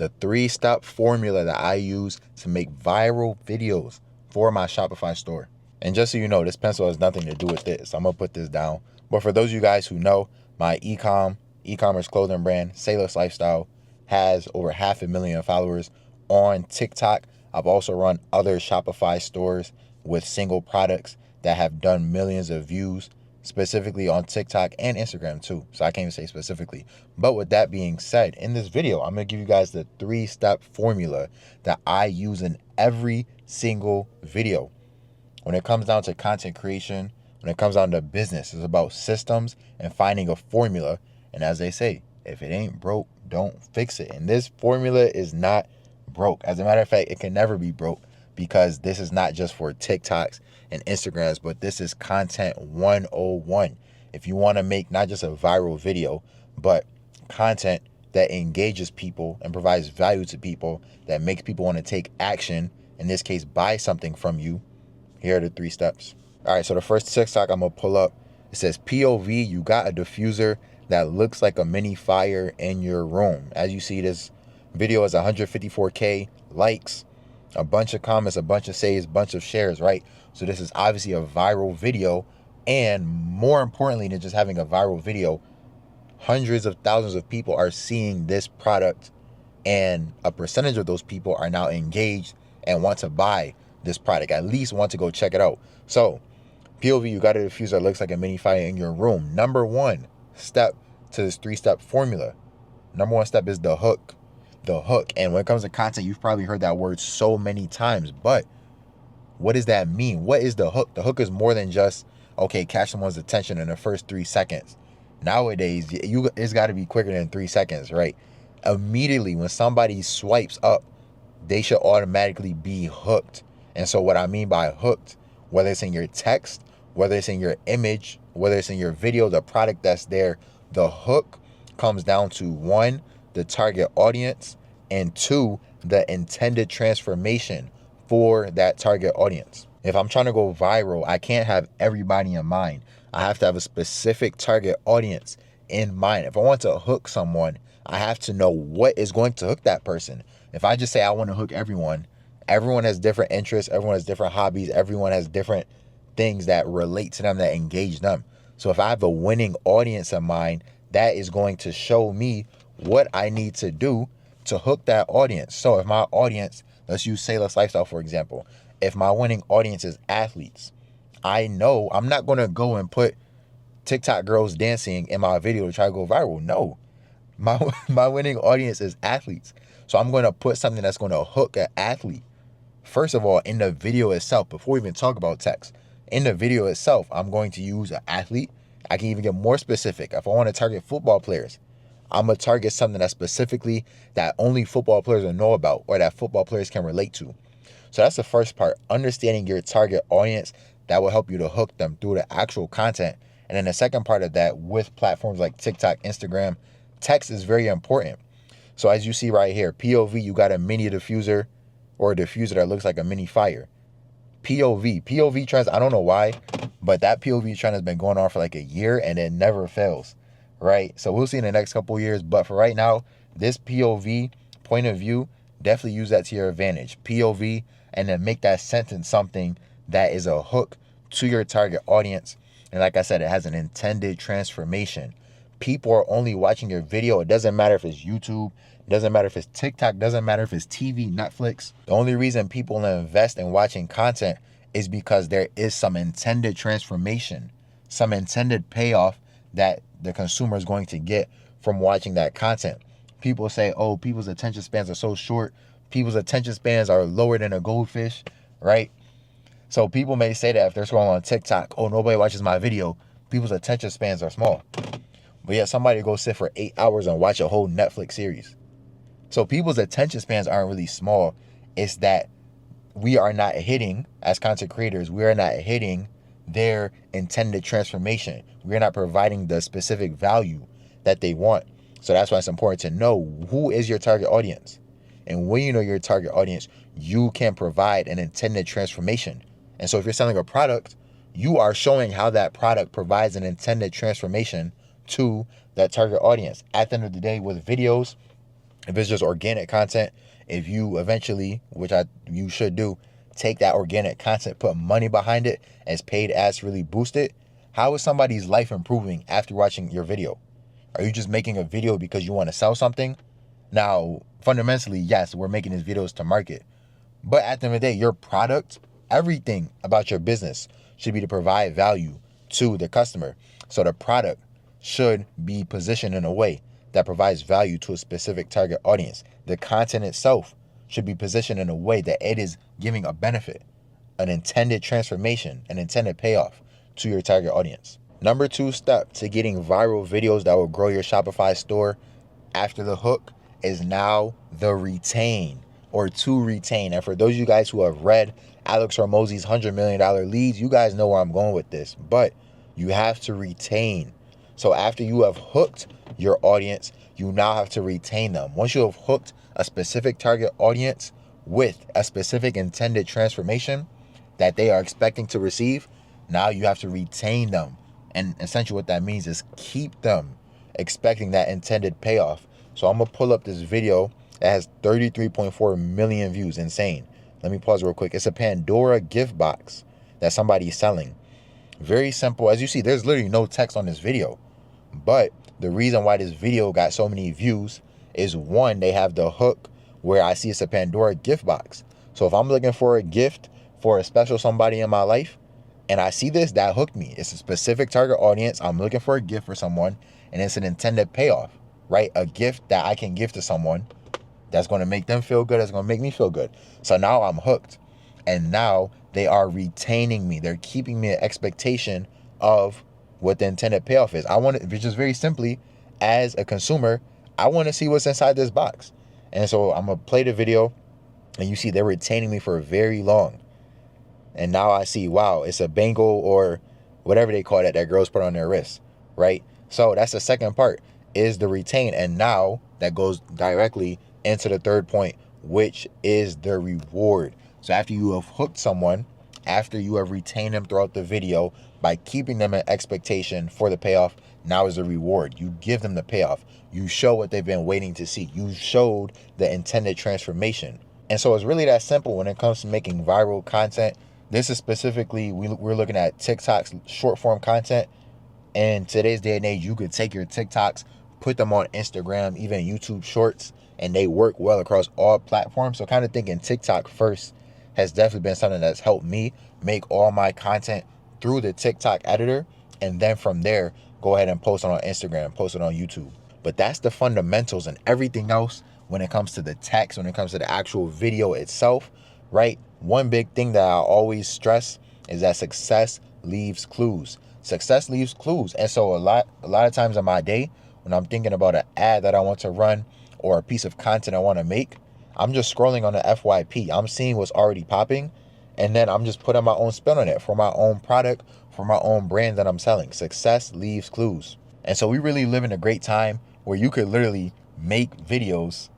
the 3-step formula that I use to make viral videos for my Shopify store. And just so you know, this pencil has nothing to do with this. I'm going to put this down. But for those of you guys who know, my e-commerce clothing brand, Sailor's Lifestyle, has over 500,000 followers on TikTok. I've also run other Shopify stores with single products that have done millions of views, specifically on TikTok and Instagram too. So I can't even say specifically. But with that being said, in this video, I'm going to give you guys the 3-step formula that I use in every single video. When it comes down to content creation, when it comes down to business, it's about systems and finding a formula. And as they say, if it ain't broke, don't fix it. And this formula is not broke. As a matter of fact, it can never be broke, because this is not just for TikToks and Instagrams, but this is content 101. If you want to make not just a viral video, but content that engages people and provides value to people, that makes people want to take action, in this case, buy something from you, here are the 3 steps. All right, so the first TikTok I'm going to pull up, it says, POV, you got a diffuser that looks like a mini fire in your room. As you see, this video has 154K likes, a bunch of comments, a bunch of saves, a bunch of shares, right? So this is obviously a viral video. And more importantly than just having a viral video, hundreds of thousands of people are seeing this product, and a percentage of those people are now engaged and want to buy this product, at least want to go check it out. So POV, you got a diffuser that looks like a mini fire in your room. Number 1 step to this 3-step formula. Number 1 step is the hook. The hook. And when it comes to content, you've probably heard that word so many times, but what does that mean? What is the hook? The hook is more than just, okay, catch someone's attention in the first 3 seconds. Nowadays, it's got to be quicker than 3 seconds, right? Immediately when somebody swipes up, they should automatically be hooked. And so what I mean by hooked, whether it's in your text, whether it's in your image, whether it's in your video, the product that's there, the hook comes down to 1, the target audience, and 2, the intended transformation for that target audience. If I'm trying to go viral, I can't have everybody in mind. I have to have a specific target audience in mind. If I want to hook someone, I have to know what is going to hook that person. If I just say I want to hook everyone, everyone has different interests, everyone has different hobbies, everyone has different things that relate to them, that engage them. So if I have a winning audience in mind, that is going to show me what I need to do to hook that audience. So if my audience, let's use Sailor's Lifestyle, for example. If my winning audience is athletes, I know I'm not going to go and put TikTok girls dancing in my video to try to go viral. No, my winning audience is athletes. So I'm going to put something that's going to hook an athlete. First of all, in the video itself, before we even talk about text, in the video itself, I'm going to use an athlete. I can even get more specific. If I want to target football players, I'm going to target something that's specifically that only football players will know about, or that football players can relate to. So that's the first part, understanding your target audience. That will help you to hook them through the actual content. And then the second part of that, with platforms like TikTok, Instagram, text is very important. So as you see right here, POV, you got a mini diffuser, or a diffuser that looks like a mini fire. POV trends, I don't know why, but that POV trend has been going on for like a year and it never fails, right? So we'll see in the next couple of years. But for right now, this POV, point of view, definitely use that to your advantage. POV, and then make that sentence something that is a hook to your target audience. And like I said, it has an intended transformation. People are only watching your video. It doesn't matter if it's YouTube. It doesn't matter if it's TikTok. It doesn't matter if it's TV, Netflix. The only reason people invest in watching content is because there is some intended transformation, some intended payoff that the consumer is going to get from watching that content. People say, oh, people's attention spans are so short. People's attention spans are lower than a goldfish, right? So people may say that if they're scrolling on TikTok, oh, nobody watches my video, people's attention spans are small. But yet somebody go sit for 8 hours and watch a whole Netflix series. So people's attention spans aren't really small. It's that we are not hitting, as content creators, we are not hitting their intended transformation. We're not providing the specific value that they want. So that's why it's important to know who is your target audience. And when you know your target audience, you can provide an intended transformation. And so if you're selling a product, you are showing how that product provides an intended transformation to that target audience. At the end of the day, with videos, If it's just organic content, if you eventually, which you should do, take that organic content, put money behind it as paid ads really boost it, how is somebody's life improving after watching your video? Are you just making a video because you want to sell something? Now, fundamentally, yes, we're making these videos to market. But at the end of the day, your product, everything about your business should be to provide value to the customer. So the product should be positioned in a way that provides value to a specific target audience. The content itself should be positioned in a way that it is giving a benefit, an intended transformation, an intended payoff to your target audience. Number 2 step to getting viral videos that will grow your Shopify store after the hook is now the retain, or to retain. And for those of you guys who have read Alex Hormozi's $100 million leads, you guys know where I'm going with this, but you have to retain. So after you have hooked your audience, you now have to retain them. Once you have hooked a specific target audience with a specific intended transformation that they are expecting to receive, now you have to retain them. And essentially what that means is keep them expecting that intended payoff. So I'm going to pull up this video that has 33.4 million views. Insane. Let me pause real quick. It's a Pandora gift box that somebody's selling. Very simple. As you see, there's literally no text on this video. But the reason why this video got so many views is, one, they have the hook where I see it's a Pandora gift box. So if I'm looking for a gift for a special somebody in my life and I see this, that hooked me. It's a specific target audience. I'm looking for a gift for someone and it's an intended payoff, right? A gift that I can give to someone that's going to make them feel good, that's going to make me feel good. So now I'm hooked. And now they are retaining me. They're keeping me an expectation of what the intended payoff is. I want it, just very simply, as a consumer, I want to see what's inside this box. And so I'm going to play the video, and you see they're retaining me for very long. And now I see, wow, it's a bangle or whatever they call it that girls put on their wrists, right? So that's the second part, is the retain. And now that goes directly into the third point, which is the reward. So after you have hooked someone, after you have retained them throughout the video by keeping them in expectation for the payoff, now is the reward. You give them the payoff. You show what they've been waiting to see. You showed the intended transformation. And so it's really that simple when it comes to making viral content. This is specifically, we're looking at TikTok's short form content. In today's day and age, you could take your TikToks, put them on Instagram, even YouTube Shorts, and they work well across all platforms. So kind of thinking TikTok first has definitely been something that's helped me make all my content through the TikTok editor. And then from there, go ahead and post it on Instagram, post it on YouTube. But that's the fundamentals, and everything else when it comes to the text, when it comes to the actual video itself, right? One big thing that I always stress is that success leaves clues. Success leaves clues. And so a lot of times in my day, when I'm thinking about an ad that I want to run or a piece of content I want to make, I'm just scrolling on the FYP. I'm seeing what's already popping, and then I'm just putting my own spin on it for my own product, for my own brand that I'm selling. Success leaves clues. And so we really live in a great time where you could literally make videos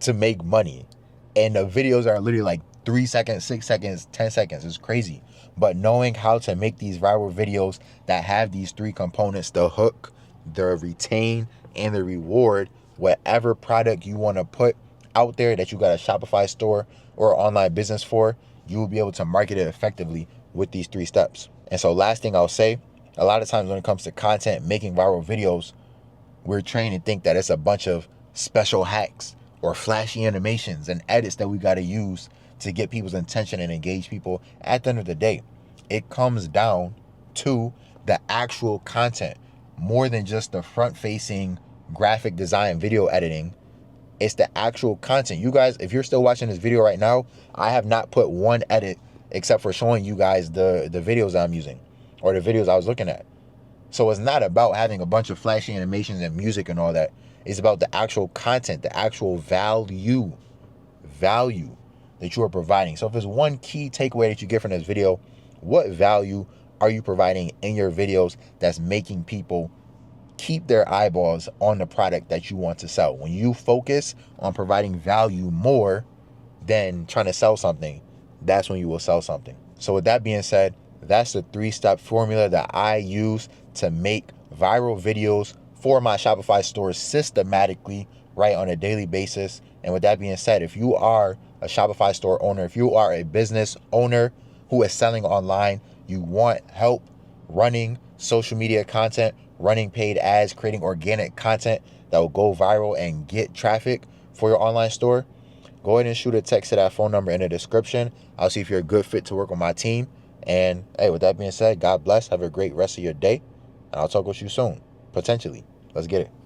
to make money. And the videos are literally like 3 seconds, 6 seconds, 10 seconds. It's crazy. But knowing how to make these viral videos that have these 3 components, the hook, the retain, and the reward, whatever product you want to put out there that you got a Shopify store or online business for, you will be able to market it effectively with these 3 steps. And so last thing I'll say, a lot of times when it comes to content, making viral videos, we're trained to think that it's a bunch of special hacks or flashy animations and edits that we got to use to get people's attention and engage people. At the end of the day, it comes down to the actual content more than just the front-facing graphic design video editing. It's the actual content. You guys, if you're still watching this video right now, I have not put one edit except for showing you guys the videos I'm using or the videos I was looking at. So it's not about having a bunch of flashy animations and music and all that. It's about the actual content, the actual value that you are providing. So if there's one key takeaway that you get from this video, what value are you providing in your videos that's making people keep their eyeballs on the product that you want to sell? When you focus on providing value more than trying to sell something, that's when you will sell something. So with that being said, that's the 3-step formula that I use to make viral videos for my Shopify store systematically, right, on a daily basis. And with that being said, if you are a Shopify store owner, if you are a business owner who is selling online, you want help running social media content, running paid ads, creating organic content that will go viral and get traffic for your online store, go ahead and shoot a text to that phone number in the description. I'll see if you're a good fit to work on my team. And hey, with that being said, God bless. Have a great rest of your day. And I'll talk with you soon. Potentially. Let's get it.